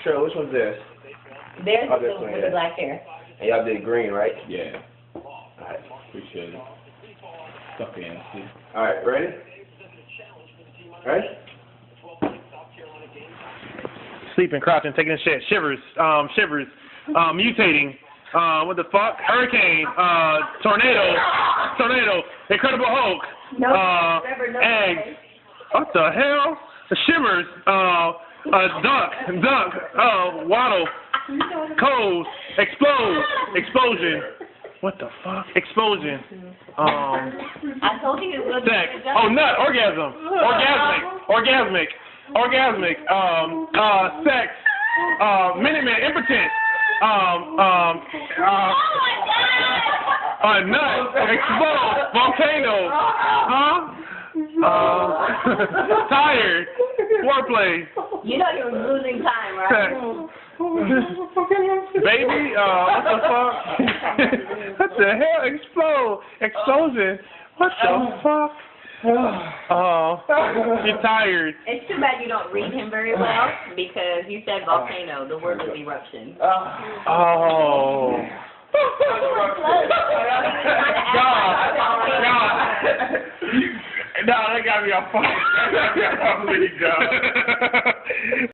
Cheryl, which one's this? There's Oh, the this one, with yeah. the black hair. And y'all did green, right? Yeah. Alright. Appreciate it. Sucker MC. Alright, ready? Ready? Sleeping, crouching, taking a shit, shivers, mutating, what the fuck? Hurricane, tornado, Incredible Hulk, eggs. What the hell? The shimmers, dunk, waddle, cold, explode, explosion. What the fuck? Explosion. I told you it was Sex. Oh, nut, orgasm, orgasmic, sex, Minuteman, impotent, nut, explode, volcano, tired, foreplay, You know you're losing time, right? baby, what the fuck? What the hell? Explode, explosion, what the fuck? You're tired. It's too bad you don't read him very well because you said volcano. The word was eruption. Oh. God, that got me on fire. That got me on fire.